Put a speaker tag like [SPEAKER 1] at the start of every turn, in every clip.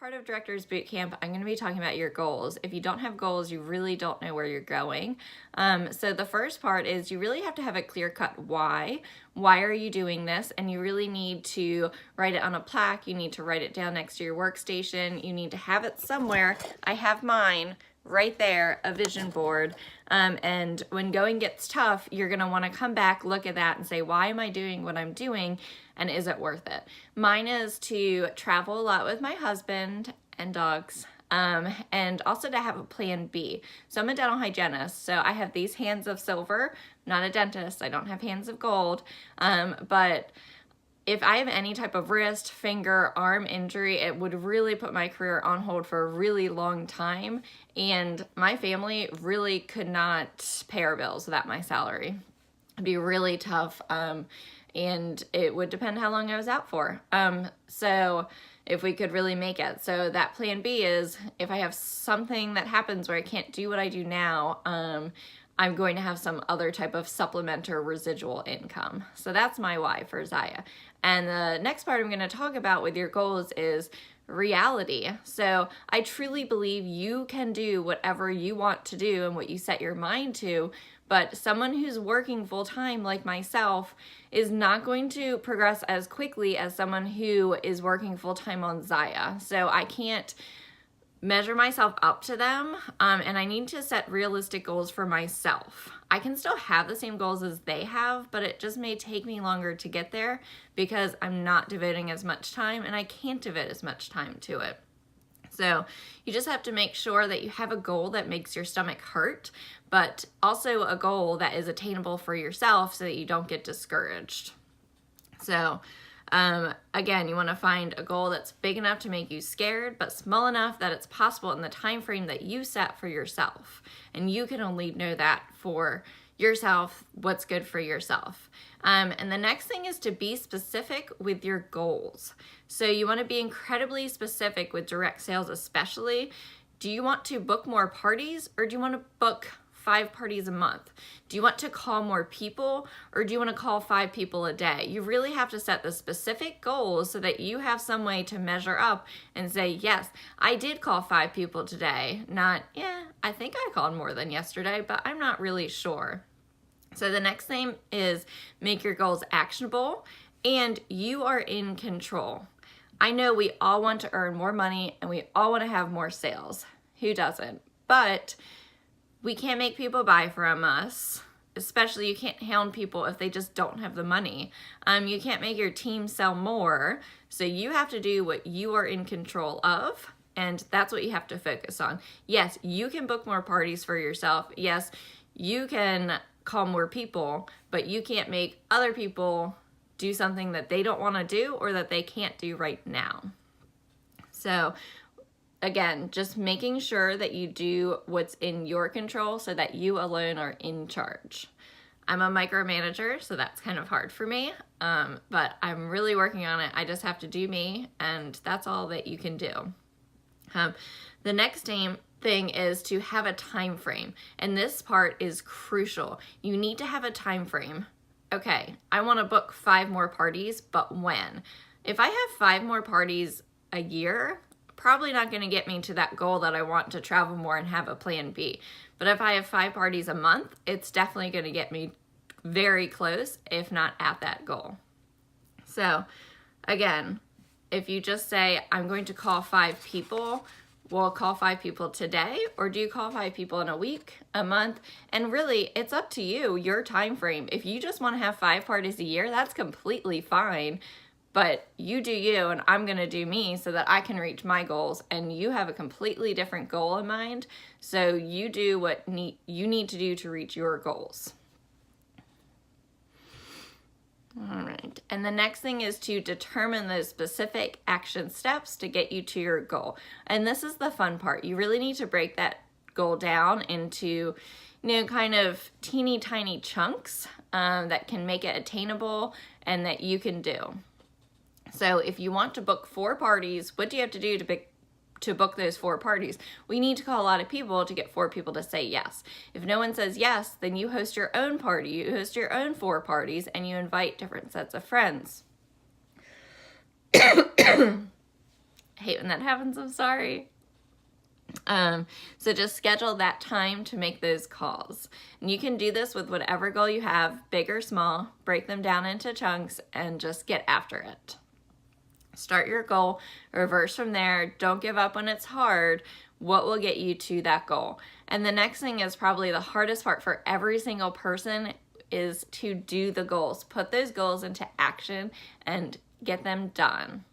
[SPEAKER 1] part of Director's Bootcamp, I'm going to be talking about your goals. If you don't have goals, you really don't know where you're going. So the first part is you really have to have a clear-cut why. Why are you doing this? And you really need to write it on a plaque. You need to write it down next to your workstation. You need to have it somewhere. I have mine right there, a vision board. And when going gets tough, you're going to want to come back, look at that and say, why am I doing what I'm doing? And is it worth it? Mine is to travel a lot with my husband and dogs, and also to have a plan B. So I'm a dental hygienist, so I have these hands of silver. I'm not a dentist, I don't have hands of gold, but if I have any type of wrist, finger, arm injury, it would really put my career on hold for a really long time, and my family really could not pay our bills without my salary. It'd be really tough, and it would depend how long I was out for. So if we could really make it. So that plan B is if I have something that happens where I can't do what I do now, I'm going to have some other type of supplement or residual income. So that's my why for Zyia. And the next part I'm going to talk about with your goals is reality. So I truly believe you can do whatever you want to do and what you set your mind to, but someone who's working full-time like myself is not going to progress as quickly as someone who is working full-time on Zyia. So I can't measure myself up to them, and I need to set realistic goals for myself. I can still have the same goals as they have, but it just may take me longer to get there because I'm not devoting as much time and I can't devote as much time to it. So you just have to make sure that you have a goal that makes your stomach hurt, but also a goal that is attainable for yourself so that you don't get discouraged. So again, you want to find a goal that's big enough to make you scared, but small enough that it's possible in the time frame that you set for yourself. And you can only know that for yourself, what's good for yourself. And the next thing is to be specific with your goals. So you want to be incredibly specific with direct sales especially. Do you want to book more parties, or do you want to book 5 parties a month? Do you want to call more people, or do you want to call 5 people a day? You really have to set the specific goals so that you have some way to measure up and say, yes, I did call 5 people today. Not, yeah, I think I called more than yesterday, but I'm not really sure. So the next thing is make your goals actionable, and you are in control. I know we all want to earn more money and we all want to have more sales. Who doesn't? But we can't make people buy from us. Especially you can't hound people if they just don't have the money. You can't make your team sell more. So you have to do what you are in control of, and that's what you have to focus on. Yes, you can book more parties for yourself. Yes, you can call more people, but you can't make other people do something that they don't want to do or that they can't do right now. So again, just making sure that you do what's in your control so that you alone are in charge. I'm a micromanager, so that's kind of hard for me, but I'm really working on it. I just have to do me, and that's all that you can do. The next thing is to have a time frame, and this part is crucial. You need to have a time frame. Okay, I want to book 5 more parties, but when? If I have 5 more parties a year, probably not going to get me to that goal that I want to travel more and have a plan B. But if I have 5 parties a month, it's definitely going to get me very close, if not at that goal. So again, if you just say, I'm going to call 5 people, well, call 5 people today, or do you call 5 people in a week, a month? And really, it's up to you, your time frame. If you just want to have 5 parties a year, that's completely fine. But you do you, and I'm going to do me so that I can reach my goals, and you have a completely different goal in mind. So you do what you need to do to reach your goals. All right, and the next thing is to determine those specific action steps to get you to your goal. And this is the fun part. You really need to break that goal down into, kind of teeny tiny chunks that can make it attainable and that you can do. So if you want to book 4 parties, what do you have to do to book those 4 parties? We need to call a lot of people to get 4 people to say yes. If no one says yes, then you host your own party. You host your own 4 parties, and you invite different sets of friends. I hate when that happens, I'm sorry. So just schedule that time to make those calls. And you can do this with whatever goal you have, big or small, break them down into chunks and just get after it. Start your goal, reverse from there, don't give up when it's hard. What will get you to that goal? And the next thing is probably the hardest part for every single person is to do the goals. Put those goals into action and get them done.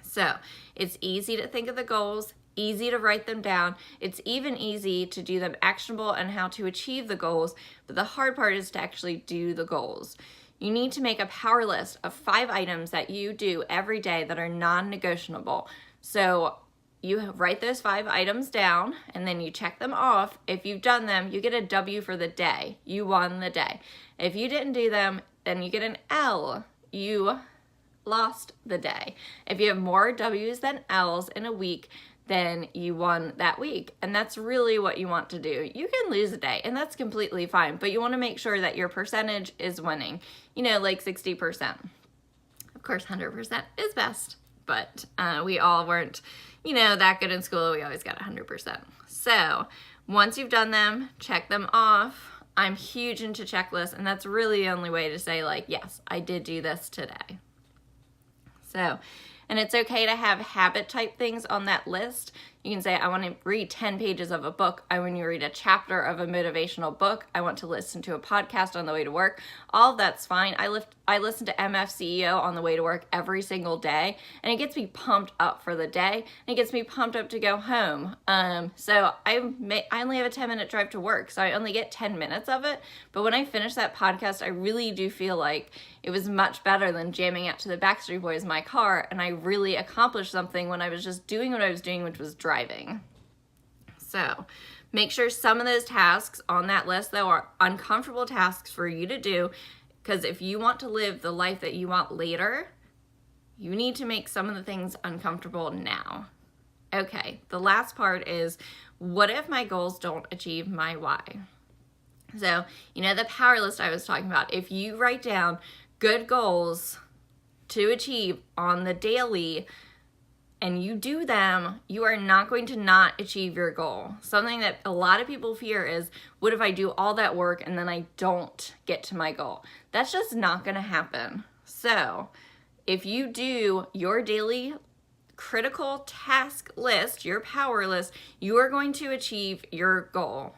[SPEAKER 1] So it's easy to think of the goals, easy to write them down. It's even easy to do them actionable and how to achieve the goals, but the hard part is to actually do the goals. You need to make a power list of 5 items that you do every day that are non-negotiable. So you write those 5 items down and then you check them off. If you've done them, you get a W for the day. You won the day. If you didn't do them, then you get an L. You lost the day. If you have more W's than L's in a week, then you won that week. And that's really what you want to do. You can lose a day and that's completely fine, but you want to make sure that your percentage is winning, like 60%. Of course, 100% is best, but we all weren't, that good in school. We always got 100%. So once you've done them, check them off. I'm huge into checklists, and that's really the only way to say yes, I did do this today. So, and it's okay to have habit type things on that list. You can say, I want to read 10 pages of a book. I want to read a chapter of a motivational book. I want to listen to a podcast on the way to work. All of that's fine. I listen to MF CEO on the way to work every single day, and it gets me pumped up for the day, and it gets me pumped up to go home. So I only have a 10-minute drive to work, so I only get 10 minutes of it. But when I finish that podcast, I really do feel like it was much better than jamming out to the Backstreet Boys in my car, and I really accomplished something when I was just doing what I was doing, which was driving. So make sure some of those tasks on that list, though, are uncomfortable tasks for you to do, because if you want to live the life that you want later, you need to make some of the things uncomfortable now. Okay, the last part is, what if my goals don't achieve my why? So, the power list I was talking about, if you write down good goals to achieve on the daily, and you do them, you are not going to not achieve your goal. Something that a lot of people fear is, what if I do all that work and then I don't get to my goal? That's just not going to happen. So if you do your daily critical task list, your power list, you are going to achieve your goal.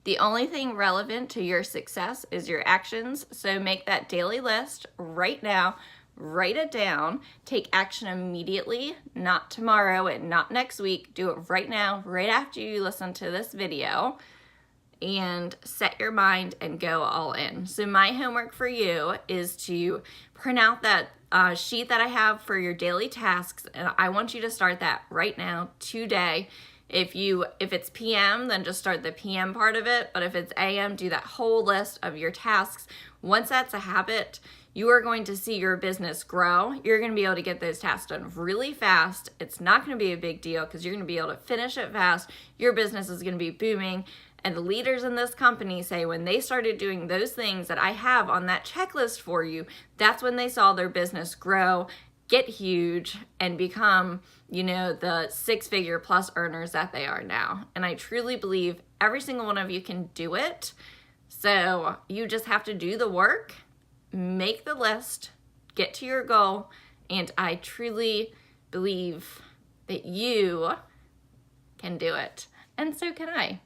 [SPEAKER 1] The only thing relevant to your success is your actions. So make that daily list right now. Write it down, take action immediately, not tomorrow and not next week. Do it right now, right after you listen to this video, and set your mind and go all in. So my homework for you is to print out that sheet that I have for your daily tasks, and I want you to start that right now, today. If it's PM, then just start the PM part of it, but if it's AM, do that whole list of your tasks. Once that's a habit, you are going to see your business grow. You're going to be able to get those tasks done really fast. It's not going to be a big deal because you're going to be able to finish it fast. Your business is going to be booming. And the leaders in this company say when they started doing those things that I have on that checklist for you, that's when they saw their business grow, get huge, and become, the 6-figure plus earners that they are now. And I truly believe every single one of you can do it. So you just have to do the work, make the list, get to your goal, and I truly believe that you can do it. And so can I.